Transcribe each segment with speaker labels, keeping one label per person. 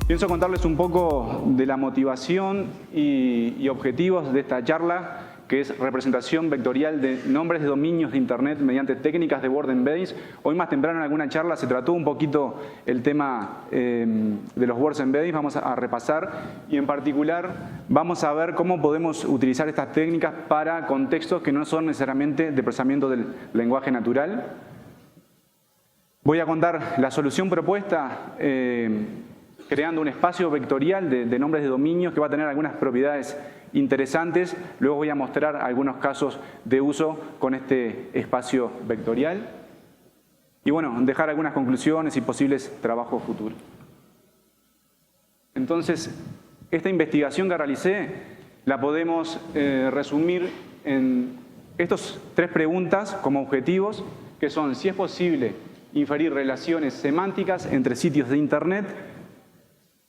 Speaker 1: Pienso contarles un poco de la motivación y objetivos de esta charla, que es representación vectorial de nombres de dominios de Internet mediante técnicas de Word Embeddings. Hoy más temprano en alguna charla se trató un poquito el tema de los Word Embeddings, vamos a repasar y en particular vamos a ver cómo podemos utilizar estas técnicas para contextos que no son necesariamente de procesamiento del lenguaje natural. Voy a contar la solución propuesta creando un espacio vectorial de nombres de dominios que va a tener algunas propiedades interesantes. Luego voy a mostrar algunos casos de uso con este espacio vectorial. Y bueno, dejar algunas conclusiones y posibles trabajos futuros. Entonces, esta investigación que realicé la podemos resumir en estas 3 preguntas como objetivos, que son si es posible inferir relaciones semánticas entre sitios de Internet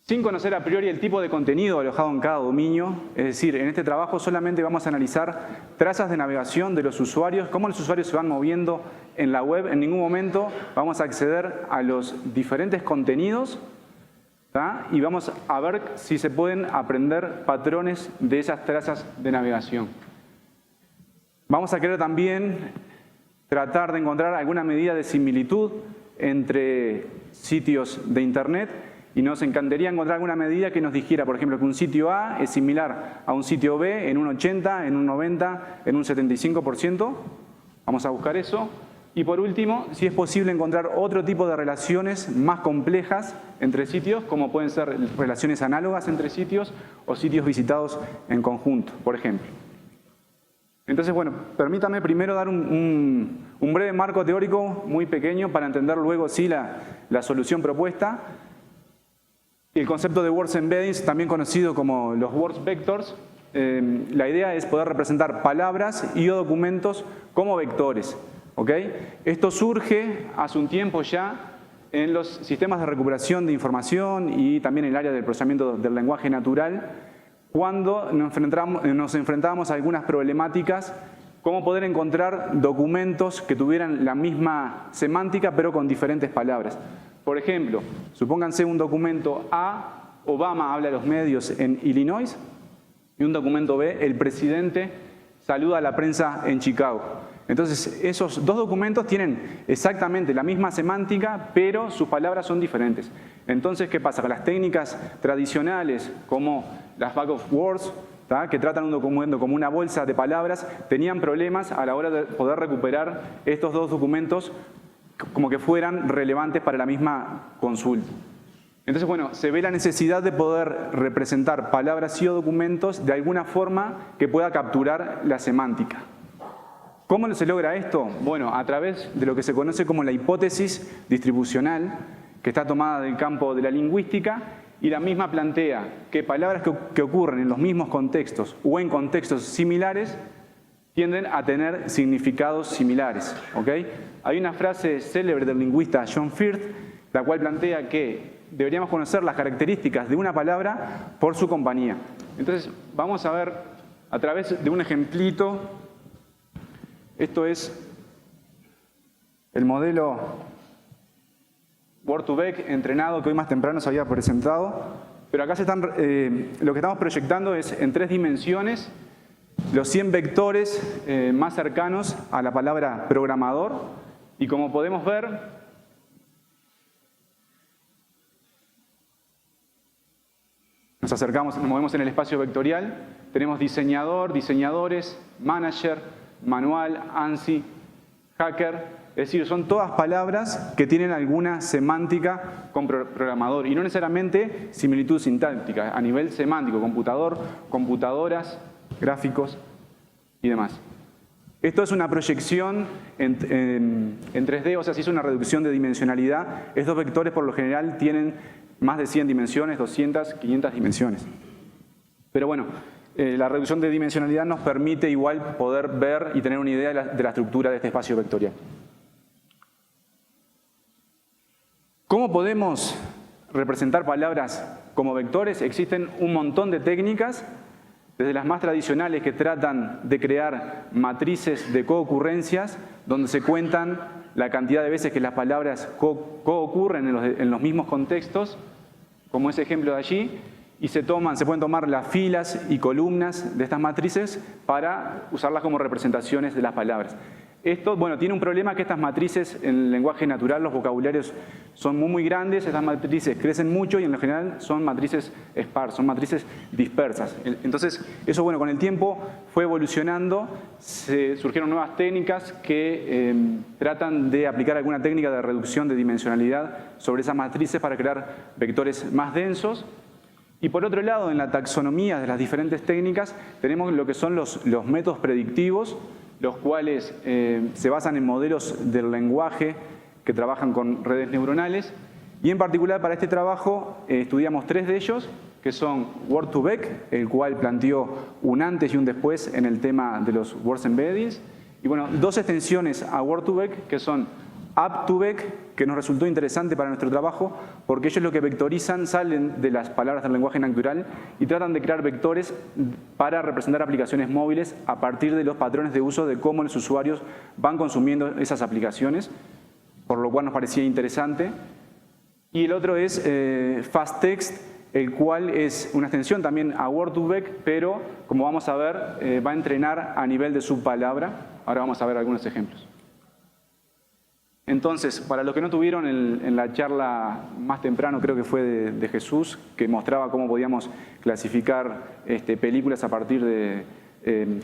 Speaker 1: sin conocer a priori el tipo de contenido alojado en cada dominio. Es decir, en este trabajo solamente vamos a analizar trazas de navegación de los usuarios, cómo los usuarios se van moviendo en la web. En ningún momento vamos a acceder a los diferentes contenidos, ¿tá? Y vamos a ver si se pueden aprender patrones de esas trazas de navegación. Vamos a querer también tratar de encontrar alguna medida de similitud entre sitios de Internet. Y nos encantaría encontrar alguna medida que nos dijera, por ejemplo, que un sitio A es similar a un sitio B en un 80, en un 90, en un 75%. Vamos a buscar eso. Y por último, si es posible encontrar otro tipo de relaciones más complejas entre sitios, como pueden ser relaciones análogas entre sitios o sitios visitados en conjunto, por ejemplo. Entonces, bueno, permítame primero dar un breve marco teórico muy pequeño para entender luego sí la solución propuesta. El concepto de Word Embeddings, también conocido como los Word Vectors, la idea es poder representar palabras y o documentos como vectores. ¿Okay? Esto surge hace un tiempo ya en los sistemas de recuperación de información y también en el área del procesamiento del lenguaje natural, cuando nos enfrentábamos a algunas problemáticas, como poder encontrar documentos que tuvieran la misma semántica pero con diferentes palabras. Por ejemplo, supónganse un documento A, Obama habla a los medios en Illinois, y un documento B, el presidente saluda a la prensa en Chicago. Entonces, esos 2 documentos tienen exactamente la misma semántica, pero sus palabras son diferentes. Entonces, ¿qué pasa? Con las técnicas tradicionales, como las Bag of Words, ¿tá? Que tratan un documento como una bolsa de palabras, tenían problemas a la hora de poder recuperar estos 2 documentos como que fueran relevantes para la misma consulta. Entonces, bueno, se ve la necesidad de poder representar palabras y o documentos de alguna forma que pueda capturar la semántica. ¿Cómo se logra esto? Bueno, a través de lo que se conoce como la hipótesis distribucional, que está tomada del campo de la lingüística, y la misma plantea que palabras que ocurren en los mismos contextos o en contextos similares tienden a tener significados similares. ¿Okay? Hay una frase célebre del lingüista John Firth, la cual plantea que deberíamos conocer las características de una palabra por su compañía. Entonces, vamos a ver a través de un ejemplito. Esto es el modelo Word2Vec entrenado que hoy más temprano se había presentado. Pero acá lo que estamos proyectando es en 3 dimensiones los 100 vectores más cercanos a la palabra programador. Y como podemos ver, nos acercamos, nos movemos en el espacio vectorial. Tenemos diseñador, diseñadores, manager, manual, ANSI, hacker. Es decir, son todas palabras que tienen alguna semántica con programador y no necesariamente similitud sintáctica, a nivel semántico, computador, computadoras, gráficos y demás. Esto es una proyección en 3D, o sea, si es una reducción de dimensionalidad. Estos vectores por lo general tienen más de 100 dimensiones, 200, 500 dimensiones. Pero bueno, la reducción de dimensionalidad nos permite igual poder ver y tener una idea de la estructura de este espacio vectorial. ¿Cómo podemos representar palabras como vectores? Existen un montón de técnicas, desde las más tradicionales que tratan de crear matrices de coocurrencias, donde se cuentan la cantidad de veces que las palabras coocurren en los mismos contextos, como ese ejemplo de allí, y se pueden tomar las filas y columnas de estas matrices para usarlas como representaciones de las palabras. Esto, bueno, tiene un problema que estas matrices en el lenguaje natural, los vocabularios son muy grandes, estas matrices crecen mucho y en lo general son matrices sparsas, son matrices dispersas. Entonces, eso, bueno, con el tiempo fue evolucionando, surgieron nuevas técnicas que tratan de aplicar alguna técnica de reducción de dimensionalidad sobre esas matrices para crear vectores más densos. Y por otro lado, en la taxonomía de las diferentes técnicas, tenemos lo que son los métodos predictivos, los cuales se basan en modelos del lenguaje que trabajan con redes neuronales. Y en particular para este trabajo estudiamos 3 de ellos, que son Word2Vec, el cual planteó un antes y un después en el tema de los Words Embeddings. Y bueno, 2 extensiones a Word2Vec, que son Up2Vec, que nos resultó interesante para nuestro trabajo, porque ellos lo que vectorizan salen de las palabras del lenguaje natural y tratan de crear vectores para representar aplicaciones móviles a partir de los patrones de uso de cómo los usuarios van consumiendo esas aplicaciones, por lo cual nos parecía interesante. Y el otro es FastText, el cual es una extensión también a Word2Vec, pero como vamos a ver, va a entrenar a nivel de subpalabra. Ahora vamos a ver algunos ejemplos. Entonces, para los que no tuvieron en la charla más temprano, creo que fue de Jesús, que mostraba cómo podíamos clasificar películas a partir de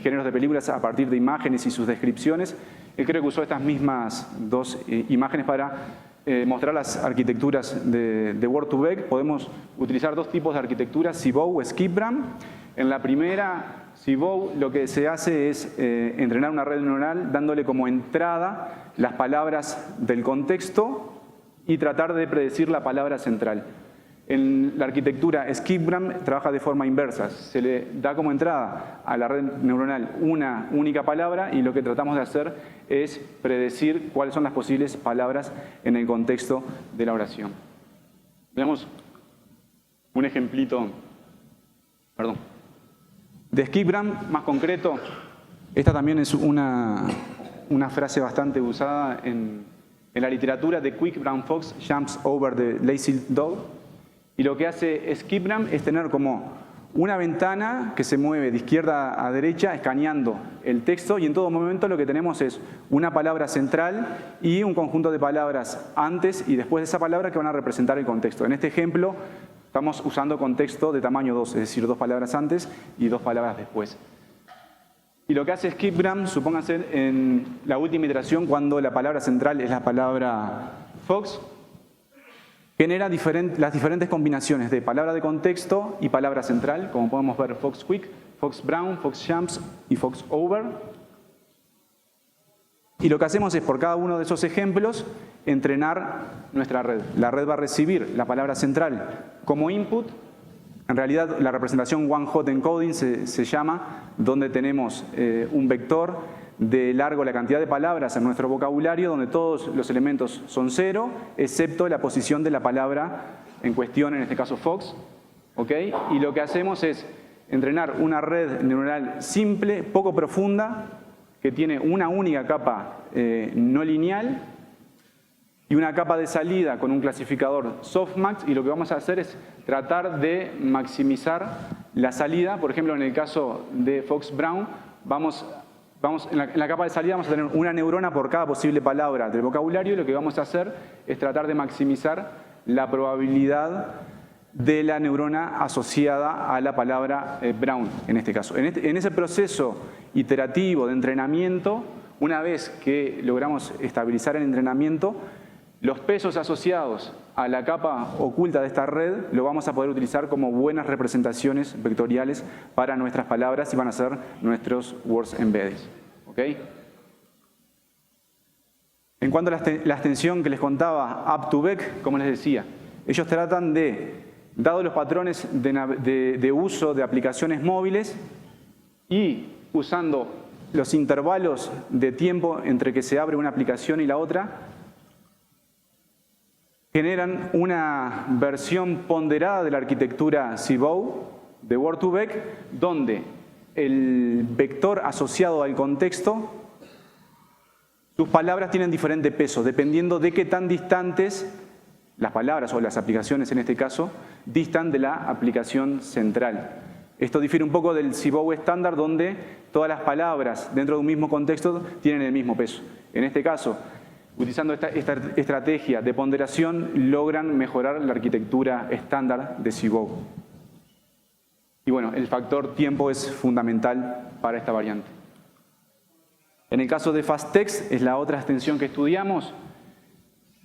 Speaker 1: géneros de películas a partir de imágenes y sus descripciones, él creo que usó estas mismas 2 imágenes para mostrar las arquitecturas de Word2Vec. Podemos utilizar 2 tipos de arquitecturas, CBOW o SkipBram. En la primera, CBOW, lo que se hace es entrenar una red neuronal dándole como entrada las palabras del contexto y tratar de predecir la palabra central. En la arquitectura SkipBram trabaja de forma inversa. Se le da como entrada a la red neuronal una única palabra y lo que tratamos de hacer es predecir cuáles son las posibles palabras en el contexto de la oración. Veamos un ejemplito, de SkipBram, más concreto. Esta también es una frase bastante usada en la literatura. The quick brown fox jumps over the lazy dog. Y lo que hace SkipBram es tener como una ventana que se mueve de izquierda a derecha escaneando el texto, y en todo momento lo que tenemos es una palabra central y un conjunto de palabras antes y después de esa palabra que van a representar el contexto. En este ejemplo estamos usando contexto de tamaño 2, es decir, 2 palabras antes y 2 palabras después. Y lo que hace SkipBram, supónganse en la última iteración, cuando la palabra central es la palabra fox, genera las diferentes combinaciones de palabra de contexto y palabra central, como podemos ver fox quick, fox brown, fox jumps y fox over. Y lo que hacemos es, por cada uno de esos ejemplos, entrenar nuestra red. La red va a recibir la palabra central como input. En realidad, la representación one-hot encoding se llama, donde tenemos un vector de largo la cantidad de palabras en nuestro vocabulario, donde todos los elementos son 0, excepto la posición de la palabra en cuestión, en este caso fox. ¿Okay? Y lo que hacemos es entrenar una red neuronal simple, poco profunda, que tiene una única capa no lineal y una capa de salida con un clasificador softmax, y lo que vamos a hacer es tratar de maximizar la salida. Por ejemplo, en el caso de Fox Brown, en la capa de salida vamos a tener una neurona por cada posible palabra del vocabulario, y lo que vamos a hacer es tratar de maximizar la probabilidad de la neurona asociada a la palabra Brown, en este caso. En ese proceso iterativo de entrenamiento, una vez que logramos estabilizar el entrenamiento, los pesos asociados a la capa oculta de esta red lo vamos a poder utilizar como buenas representaciones vectoriales para nuestras palabras y van a ser nuestros words embeddings. ¿Okay? En cuanto a la extensión que les contaba, Up2Vec, como les decía, ellos tratan de, dado los patrones de uso de aplicaciones móviles y usando los intervalos de tiempo entre que se abre una aplicación y la otra, generan una versión ponderada de la arquitectura CBOW de Word2Vec, donde el vector asociado al contexto, sus palabras tienen diferente peso, dependiendo de qué tan distantes las palabras o las aplicaciones en este caso, distan de la aplicación central. Esto difiere un poco del CBOW estándar, donde todas las palabras dentro de un mismo contexto tienen el mismo peso. En este caso, utilizando esta estrategia de ponderación, logran mejorar la arquitectura estándar de CBOW. Y bueno, el factor tiempo es fundamental para esta variante. En el caso de FastText, es la otra extensión que estudiamos.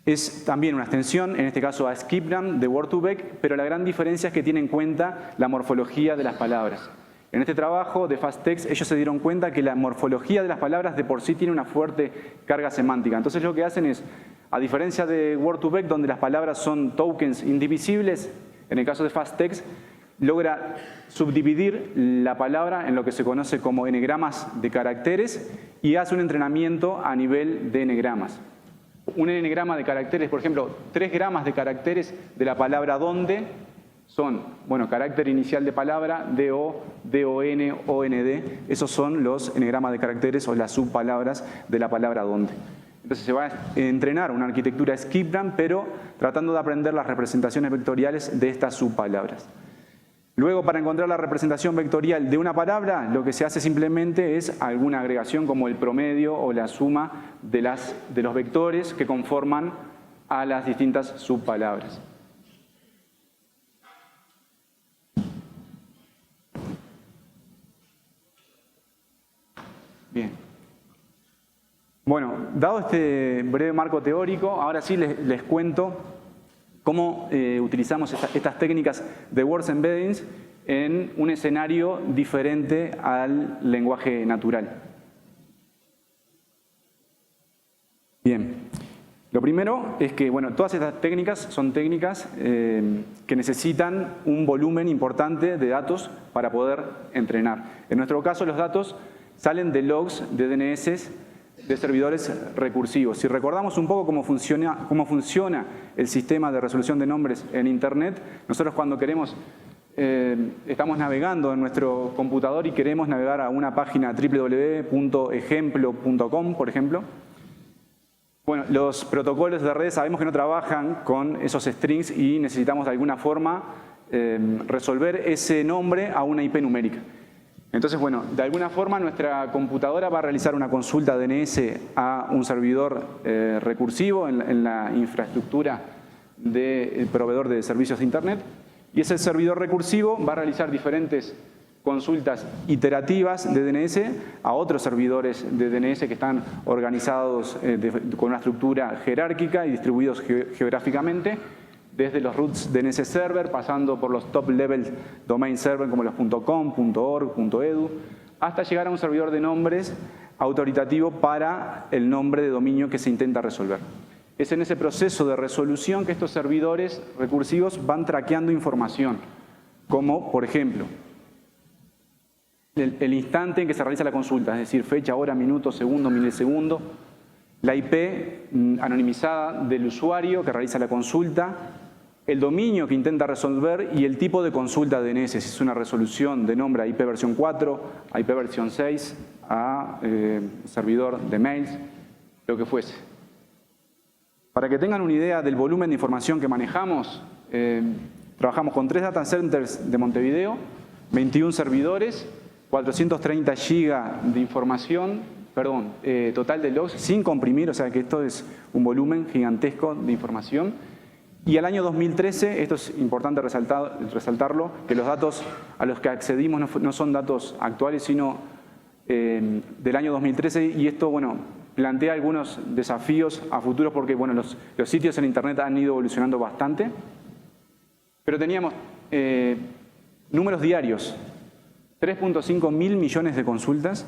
Speaker 1: Es también una extensión, en este caso a Skipgram de Word2Vec, pero la gran diferencia es que tiene en cuenta la morfología de las palabras. En este trabajo de FastText ellos se dieron cuenta que la morfología de las palabras de por sí tiene una fuerte carga semántica. Entonces lo que hacen es, a diferencia de Word2Vec, donde las palabras son tokens indivisibles, en el caso de FastText logra subdividir la palabra en lo que se conoce como enegramas de caracteres y hace un entrenamiento a nivel de enegramas. Un enegrama de caracteres, por ejemplo, 3 gramas de caracteres de la palabra donde son, bueno, carácter inicial de palabra, DO, DON, OND, esos son los enegramas de caracteres o las subpalabras de la palabra donde. Entonces se va a entrenar una arquitectura Skipgram, pero tratando de aprender las representaciones vectoriales de estas subpalabras. Luego, para encontrar la representación vectorial de una palabra, lo que se hace simplemente es alguna agregación como el promedio o la suma de los vectores que conforman a las distintas subpalabras. Bien. Bueno, dado este breve marco teórico, ahora sí les cuento cómo utilizamos estas técnicas de Words Embeddings en un escenario diferente al lenguaje natural. Bien, lo primero es que, bueno, todas estas técnicas son técnicas que necesitan un volumen importante de datos para poder entrenar. En nuestro caso, los datos salen de logs de DNS de servidores recursivos. Si recordamos un poco cómo funciona el sistema de resolución de nombres en Internet, nosotros cuando queremos, estamos navegando en nuestro computador y queremos navegar a una página www.ejemplo.com, por ejemplo. Bueno, los protocolos de red sabemos que no trabajan con esos strings y necesitamos de alguna forma resolver ese nombre a una IP numérica. Entonces, bueno, de alguna forma nuestra computadora va a realizar una consulta DNS a un servidor recursivo en la infraestructura del proveedor de servicios de Internet, y ese servidor recursivo va a realizar diferentes consultas iterativas de DNS a otros servidores de DNS que están organizados con una estructura jerárquica y distribuidos geográficamente, desde los roots DNS server, pasando por los top level domain server como los .com, .org, .edu, hasta llegar a un servidor de nombres autoritativo para el nombre de dominio que se intenta resolver. Es en ese proceso de resolución que estos servidores recursivos van traqueando información, como, por ejemplo, el instante en que se realiza la consulta, es decir, fecha, hora, minuto, segundo, milisegundo, la IP anonimizada del usuario que realiza la consulta, el dominio que intenta resolver y el tipo de consulta DNS, si es una resolución de nombre a IP versión 4, a IP versión 6, a servidor de mails, lo que fuese. Para que tengan una idea del volumen de información que manejamos, trabajamos con 3 data centers de Montevideo, 21 servidores, 430 GB de información, total de logs, sin comprimir, o sea que esto es un volumen gigantesco de información. Y al año 2013, esto es importante resaltarlo, que los datos a los que accedimos no son datos actuales, sino del año 2013, y esto, bueno, plantea algunos desafíos a futuro porque, bueno, los sitios en Internet han ido evolucionando bastante, pero teníamos números diarios, 3.5 mil millones de consultas,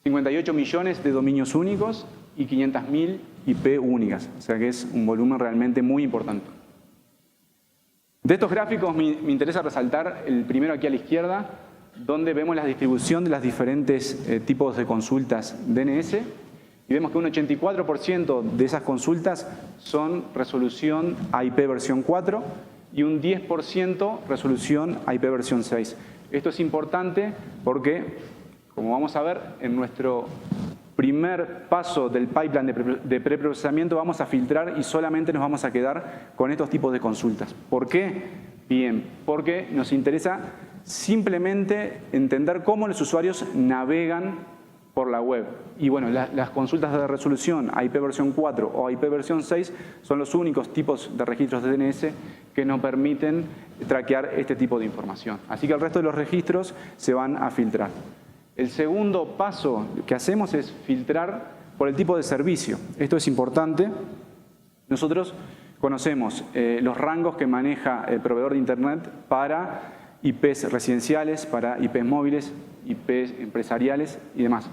Speaker 1: 58 millones de dominios únicos y 500.000 IP únicas. O sea que es un volumen realmente muy importante. De estos gráficos me interesa resaltar el primero aquí a la izquierda, donde vemos la distribución de los diferentes tipos de consultas DNS y vemos que un 84% de esas consultas son resolución a IP versión 4 y un 10% resolución a IP versión 6. Esto es importante porque, como vamos a ver, en nuestro primer paso del pipeline de preprocesamiento vamos a filtrar y solamente nos vamos a quedar con estos tipos de consultas. ¿Por qué? Bien, porque nos interesa simplemente entender cómo los usuarios navegan por la web. Y bueno, las consultas de resolución a IP versión 4 o a IP versión 6 son los únicos tipos de registros de DNS que nos permiten traquear este tipo de información. Así que el resto de los registros se van a filtrar. El segundo paso que hacemos es filtrar por el tipo de servicio. Esto es importante. Nosotros conocemos los rangos que maneja el proveedor de Internet para IPs residenciales, para IPs móviles, IPs empresariales y demás.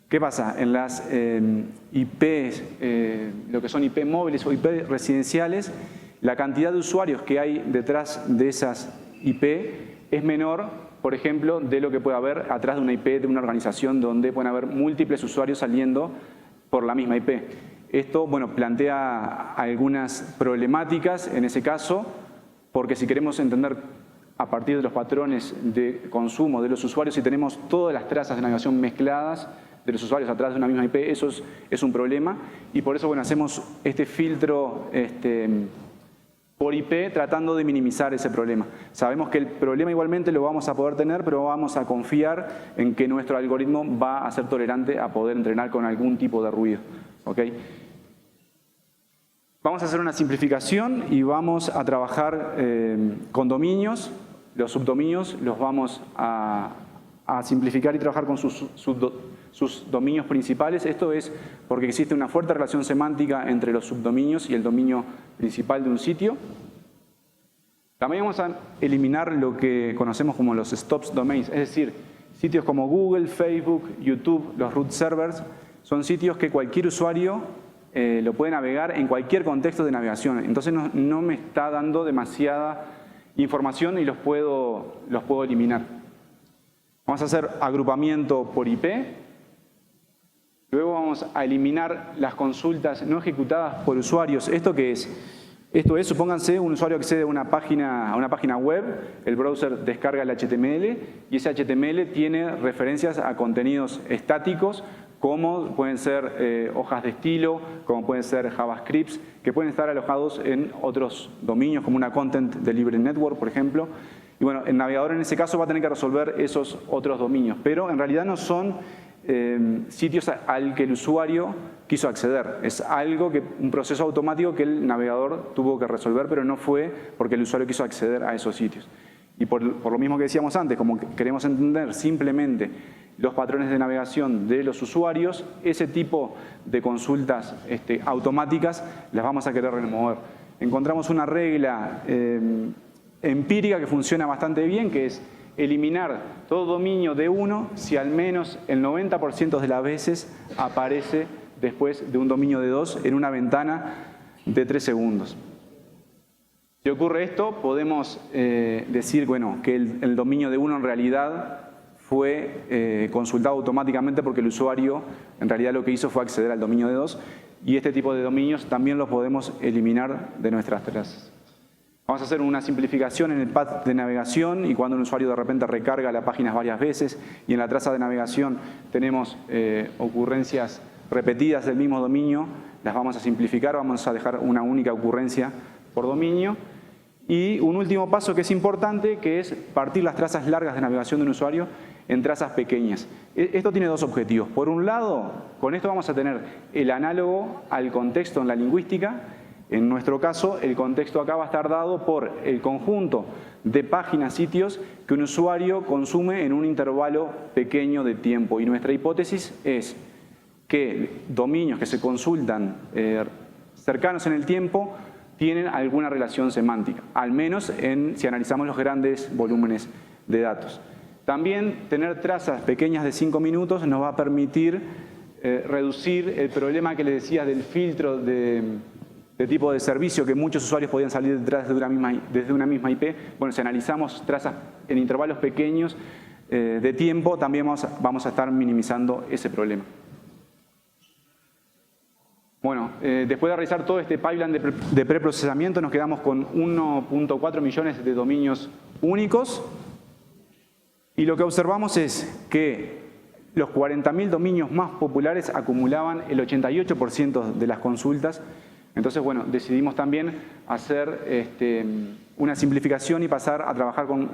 Speaker 1: ¿Qué pasa? En las IPs, lo que son IP móviles o IP residenciales, la cantidad de usuarios que hay detrás de esas IP es menor, por ejemplo, de lo que puede haber atrás de una IP de una organización donde pueden haber múltiples usuarios saliendo por la misma IP. Esto, bueno, plantea algunas problemáticas en ese caso, porque si queremos entender a partir de los patrones de consumo de los usuarios, si tenemos todas las trazas de navegación mezcladas de los usuarios atrás de una misma IP, eso es un problema. Y por eso, bueno, hacemos este filtro por IP tratando de minimizar ese problema. Sabemos que el problema igualmente lo vamos a poder tener, pero vamos a confiar en que nuestro algoritmo va a ser tolerante a poder entrenar con algún tipo de ruido. ¿Okay? Vamos a hacer una simplificación y vamos a trabajar con dominios. Los subdominios los vamos a simplificar y trabajar con sus dominios principales. Esto es porque existe una fuerte relación semántica entre los subdominios y el dominio principal de un sitio. También vamos a eliminar lo que conocemos como los stops domains, es decir, sitios como Google, Facebook, YouTube, los root servers, son sitios que cualquier usuario lo puede navegar en cualquier contexto de navegación. Entonces no me está dando demasiada información y los puedo eliminar. Vamos a hacer agrupamiento por IP. Luego vamos a eliminar las consultas no ejecutadas por usuarios. ¿Esto qué es? Esto es, supónganse, un usuario accede a una página web, el browser descarga el HTML y ese HTML tiene referencias a contenidos estáticos como pueden ser hojas de estilo, como pueden ser JavaScripts, que pueden estar alojados en otros dominios como una Content Delivery Network, por ejemplo. Y bueno, el navegador en ese caso va a tener que resolver esos otros dominios, pero en realidad no son sitios al que el usuario quiso acceder. Es algo un proceso automático que el navegador tuvo que resolver, pero no fue porque el usuario quiso acceder a esos sitios. Y por lo mismo que decíamos antes, como que queremos entender simplemente los patrones de navegación de los usuarios, ese tipo de consultas automáticas las vamos a querer remover. Encontramos una regla empírica que funciona bastante bien, que es eliminar todo dominio de uno si al menos el 90% de las veces aparece después de un dominio de 2 en una ventana de 3 segundos. Si ocurre esto, podemos decir bueno, que el dominio de 1 en realidad fue consultado automáticamente porque el usuario en realidad lo que hizo fue acceder al dominio de 2 y este tipo de dominios también los podemos eliminar de nuestras trazas. Vamos a hacer una simplificación en el path de navegación y cuando un usuario de repente recarga la página varias veces y en la traza de navegación tenemos ocurrencias repetidas del mismo dominio, las vamos a simplificar, vamos a dejar una única ocurrencia por dominio. Y un último paso que es importante, que es partir las trazas largas de navegación de un usuario en trazas pequeñas. Esto tiene dos objetivos. Por un lado, con esto vamos a tener el análogo al contexto en la lingüística. En nuestro caso, el contexto acá va a estar dado por el conjunto de páginas, sitios que un usuario consume en un intervalo pequeño de tiempo. Y nuestra hipótesis es que dominios que se consultan cercanos en el tiempo tienen alguna relación semántica, al menos si analizamos los grandes volúmenes de datos. También tener trazas pequeñas de 5 minutos nos va a permitir reducir el problema que les decía del filtro de tipo de servicio que muchos usuarios podían salir detrás desde una misma IP. Bueno, si analizamos trazas en intervalos pequeños de tiempo, también vamos a estar minimizando ese problema. Bueno, después de realizar todo este pipeline de preprocesamiento, nos quedamos con 1.4 millones de dominios únicos. Y lo que observamos es que los 40.000 dominios más populares acumulaban el 88% de las consultas. Entonces, bueno, decidimos también hacer una simplificación y pasar a trabajar con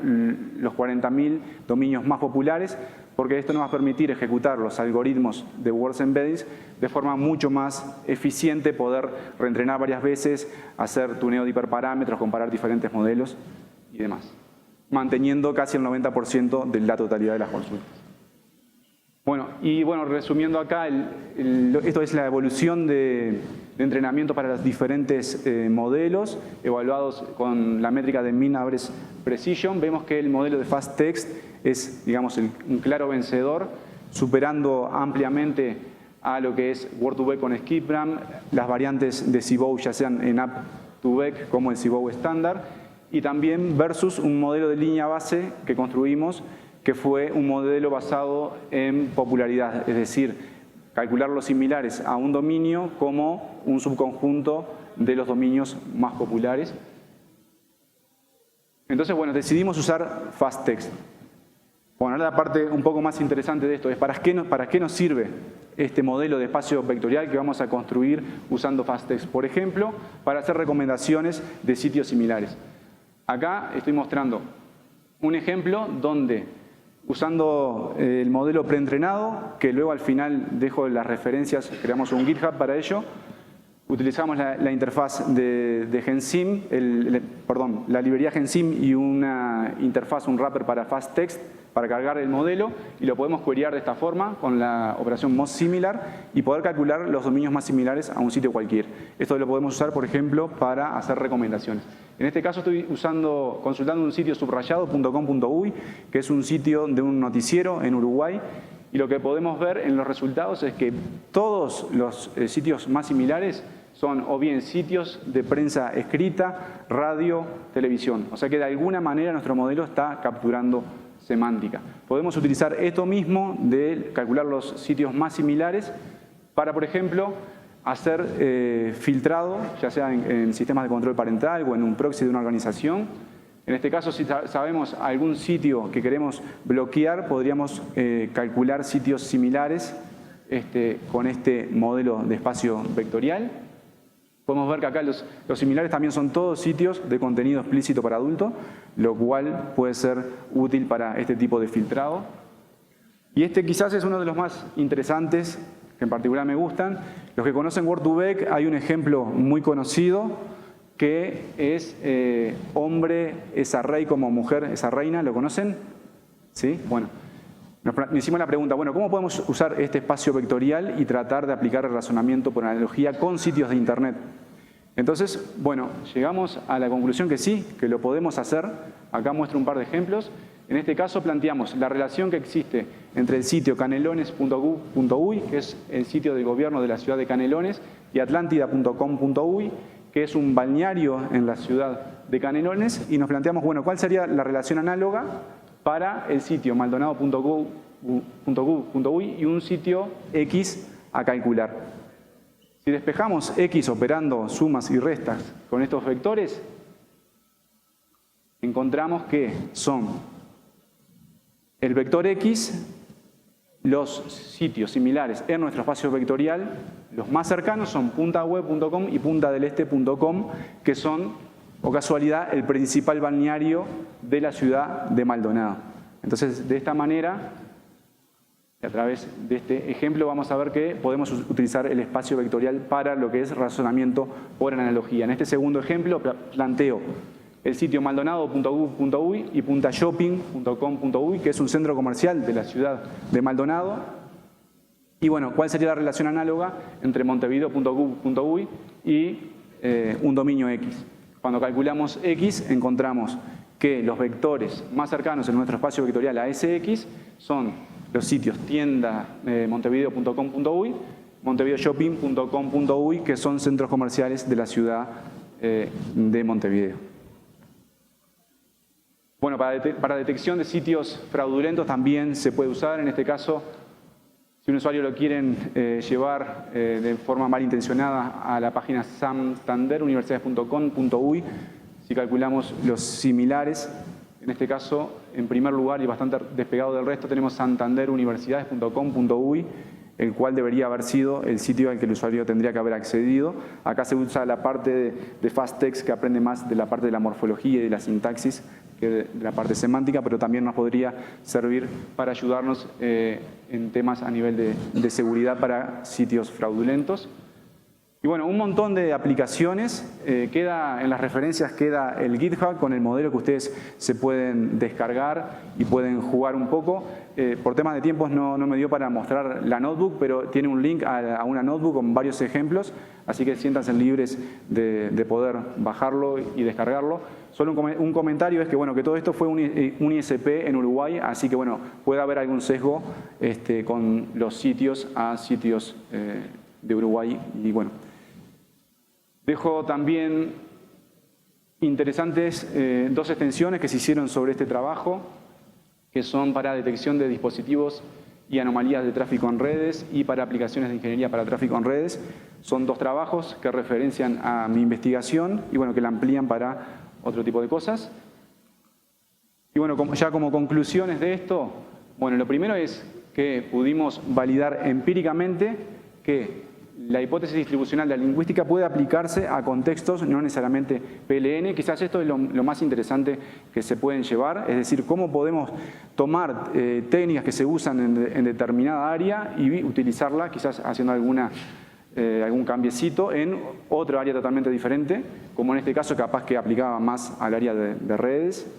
Speaker 1: los 40.000 dominios más populares, porque esto nos va a permitir ejecutar los algoritmos de Words Embeddings de forma mucho más eficiente, poder reentrenar varias veces, hacer tuneo de hiperparámetros, comparar diferentes modelos y demás, manteniendo casi el 90% de la totalidad de las consultas. Bueno, resumiendo acá, esto es la evolución de entrenamiento para los diferentes modelos evaluados con la métrica de Mean Average Precision. Vemos que el modelo de FastText es, digamos, un claro vencedor, superando ampliamente a lo que es Word2Vec con SkipRAM, las variantes de CBOW, ya sean en App2Vec como el CBOW estándar, y también versus un modelo de línea base que construimos, que fue un modelo basado en popularidad, es decir, calcular los similares a un dominio como un subconjunto de los dominios más populares. Entonces, bueno, decidimos usar FastText. Bueno, ahora la parte un poco más interesante de esto es ¿para qué nos sirve este modelo de espacio vectorial que vamos a construir usando FastText? Por ejemplo, para hacer recomendaciones de sitios similares. Acá estoy mostrando un ejemplo donde, usando el modelo preentrenado, que luego al final dejo las referencias, creamos un GitHub para ello, utilizamos la interfaz de GenSim, la librería GenSim y una interfaz, un wrapper para FastText para cargar el modelo, y lo podemos queryar de esta forma con la operación MostSimilar y poder calcular los dominios más similares a un sitio cualquiera. Esto lo podemos usar, por ejemplo, para hacer recomendaciones. En este caso estoy consultando un sitio subrayado.com.uy, que es un sitio de un noticiero en Uruguay, y lo que podemos ver en los resultados es que todos los sitios más similares son o bien sitios de prensa escrita, radio, televisión. O sea que de alguna manera nuestro modelo está capturando semántica. Podemos utilizar esto mismo de calcular los sitios más similares para, por ejemplo, hacer filtrado, ya sea en sistemas de control parental o en un proxy de una organización. En este caso, si sabemos algún sitio que queremos bloquear, podríamos calcular sitios similares con este modelo de espacio vectorial. Podemos ver que acá los similares también son todos sitios de contenido explícito para adultos, lo cual puede ser útil para este tipo de filtrado. Y este quizás es uno de los más interesantes, que en particular me gustan. Los que conocen Word2Vec, hay un ejemplo muy conocido que es hombre es a rey como mujer es a reina. ¿Lo conocen? ¿Sí? Bueno, nos hicimos la pregunta, bueno, ¿cómo podemos usar este espacio vectorial y tratar de aplicar el razonamiento por analogía con sitios de Internet? Entonces, bueno, llegamos a la conclusión que sí, que lo podemos hacer. Acá muestro un par de ejemplos. En este caso planteamos la relación que existe entre el sitio canelones.gov.uy, que es el sitio del gobierno de la ciudad de Canelones, y atlántida.com.uy, que es un balneario en la ciudad de Canelones, y nos planteamos, bueno, ¿cuál sería la relación análoga para el sitio maldonado.gov.uy y un sitio X a calcular? Si despejamos X operando sumas y restas con estos vectores, encontramos que son el vector X, los sitios similares en nuestro espacio vectorial, los más cercanos son puntaweb.com y puntadeleste.com, que son, o casualidad, el principal balneario de la ciudad de Maldonado. Entonces, de esta manera, a través de este ejemplo, vamos a ver que podemos utilizar el espacio vectorial para lo que es razonamiento por analogía. En este segundo ejemplo, planteo el sitio maldonado.gov.uy y puntashopping.com.uy, que es un centro comercial de la ciudad de Maldonado. Y bueno, ¿cuál sería la relación análoga entre montevideo.gov.uy y un dominio X? Cuando calculamos X, encontramos que los vectores más cercanos en nuestro espacio vectorial a ese X son los sitios tienda montevideo.com.uy, montevideoshopping.com.uy, que son centros comerciales de la ciudad de Montevideo. Bueno, para detección de sitios fraudulentos también se puede usar. En este caso, si un usuario lo quieren llevar de forma malintencionada a la página santanderuniversidades.com.uy, si calculamos los similares, En este caso, en primer lugar y bastante despegado del resto, tenemos santanderuniversidades.com.uy, el cual debería haber sido el sitio al que el usuario tendría que haber accedido. Acá se usa la parte de FastText, que aprende más de la parte de la morfología y de la sintaxis que de la parte semántica, pero también nos podría servir para ayudarnos en temas a nivel de seguridad para sitios fraudulentos. Y bueno, un montón de aplicaciones. En las referencias queda el GitHub con el modelo que ustedes se pueden descargar y pueden jugar un poco. Por temas de tiempos no me dio para mostrar la notebook, pero tiene un link a una notebook con varios ejemplos, así que siéntanse libres de poder bajarlo y descargarlo. Solo un comentario es que, bueno, que todo esto fue un ISP en Uruguay, así que bueno, puede haber algún sesgo con los sitios a sitios de Uruguay. Y bueno, dejo también interesantes dos extensiones que se hicieron sobre este trabajo, que son para detección de dispositivos y anomalías de tráfico en redes y para aplicaciones de ingeniería para tráfico en redes. Son dos trabajos que referencian a mi investigación y bueno, que la amplían para otro tipo de cosas. Y bueno, ya como conclusiones de esto, bueno, lo primero es que pudimos validar empíricamente que la hipótesis distribucional de la lingüística puede aplicarse a contextos, no necesariamente PLN. Quizás esto es lo más interesante que se pueden llevar, es decir, cómo podemos tomar técnicas que se usan en determinada área y utilizarla, quizás haciendo algún cambiecito en otro área totalmente diferente, como en este caso capaz que aplicaba más al área de redes.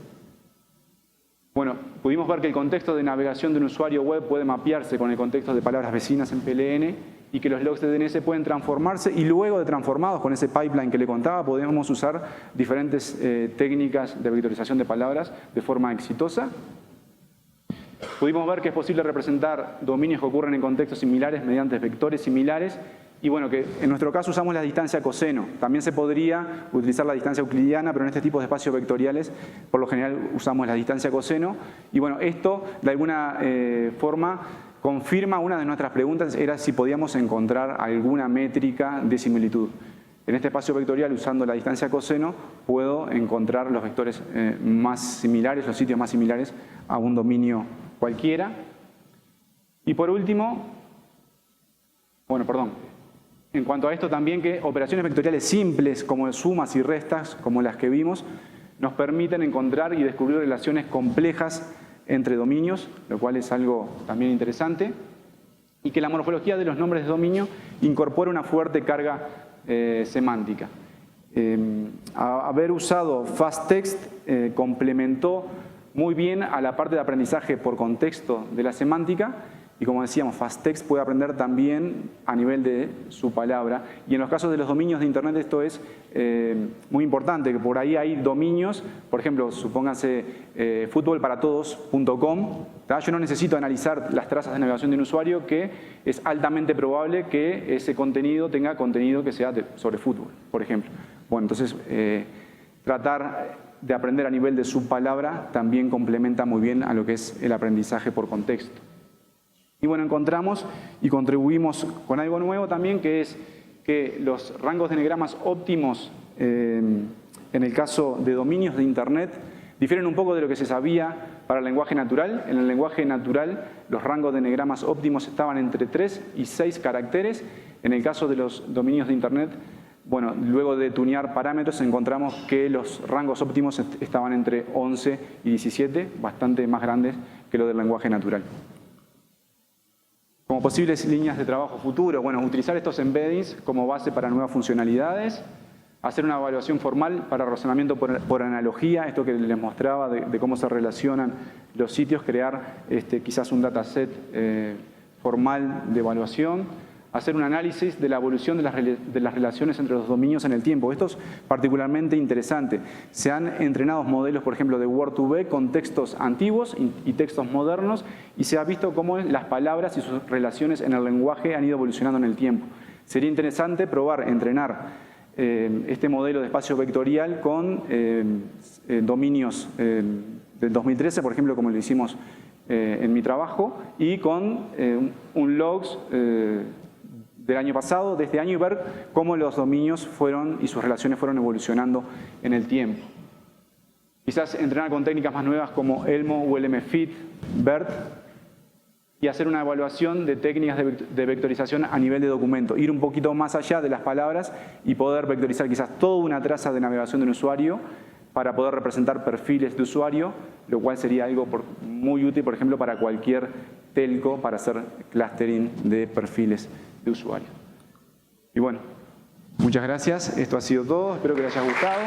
Speaker 1: Bueno, pudimos ver que el contexto de navegación de un usuario web puede mapearse con el contexto de palabras vecinas en PLN y que los logs de DNS pueden transformarse y luego de transformados con ese pipeline que le contaba podemos usar diferentes técnicas de vectorización de palabras de forma exitosa. Pudimos ver que es posible representar dominios que ocurren en contextos similares mediante vectores similares y bueno, que en nuestro caso usamos la distancia coseno. También se podría utilizar la distancia euclidiana, pero en este tipo de espacios vectoriales por lo general usamos la distancia coseno. Y bueno, esto de alguna forma confirma una de nuestras preguntas, era si podíamos encontrar alguna métrica de similitud. En este espacio vectorial, usando la distancia coseno, puedo encontrar los vectores más similares, los sitios más similares a un dominio cualquiera. Y por último, en cuanto a esto también que operaciones vectoriales simples como sumas y restas, como las que vimos, nos permiten encontrar y descubrir relaciones complejas entre dominios, lo cual es algo también interesante, y que la morfología de los nombres de dominio incorpora una fuerte carga semántica. Haber usado FastText complementó muy bien a la parte de aprendizaje por contexto de la semántica, y como decíamos, FastText puede aprender también a nivel de su palabra. Y en los casos de los dominios de Internet esto es muy importante, que por ahí hay dominios, por ejemplo, supóngase futbolparatodos.com. Yo no necesito analizar las trazas de navegación de un usuario, que es altamente probable que ese contenido tenga contenido que sea sobre fútbol, por ejemplo. Bueno, entonces tratar de aprender a nivel de su palabra también complementa muy bien a lo que es el aprendizaje por contexto. Y bueno, encontramos y contribuimos con algo nuevo también, que es que los rangos de n-gramas óptimos en el caso de dominios de Internet difieren un poco de lo que se sabía para el lenguaje natural. En el lenguaje natural los rangos de n-gramas óptimos estaban entre 3 y 6 caracteres. En el caso de los dominios de Internet, bueno, luego de tunear parámetros encontramos que los rangos óptimos estaban entre 11 y 17, bastante más grandes que lo del lenguaje natural. Como posibles líneas de trabajo futuro, bueno, utilizar estos embeddings como base para nuevas funcionalidades, hacer una evaluación formal para razonamiento por analogía, esto que les mostraba de cómo se relacionan los sitios, crear quizás un dataset formal de evaluación, hacer un análisis de la evolución de las relaciones entre los dominios en el tiempo. Esto es particularmente interesante. Se han entrenado modelos, por ejemplo, de Word2Vec con textos antiguos y textos modernos, y se ha visto cómo las palabras y sus relaciones en el lenguaje han ido evolucionando en el tiempo. Sería interesante entrenar este modelo de espacio vectorial con dominios del 2013, por ejemplo, como lo hicimos en mi trabajo, y con un logs del año pasado, de este año, y ver cómo los dominios y sus relaciones fueron evolucionando en el tiempo. Quizás entrenar con técnicas más nuevas como Elmo o LMFIT, BERT, y hacer una evaluación de técnicas de vectorización a nivel de documento. Ir un poquito más allá de las palabras y poder vectorizar quizás toda una traza de navegación de un usuario para poder representar perfiles de usuario, lo cual sería algo muy útil, por ejemplo, para cualquier telco para hacer clustering de perfiles de usuario. Y bueno, muchas gracias. Esto ha sido todo. Espero que les haya gustado.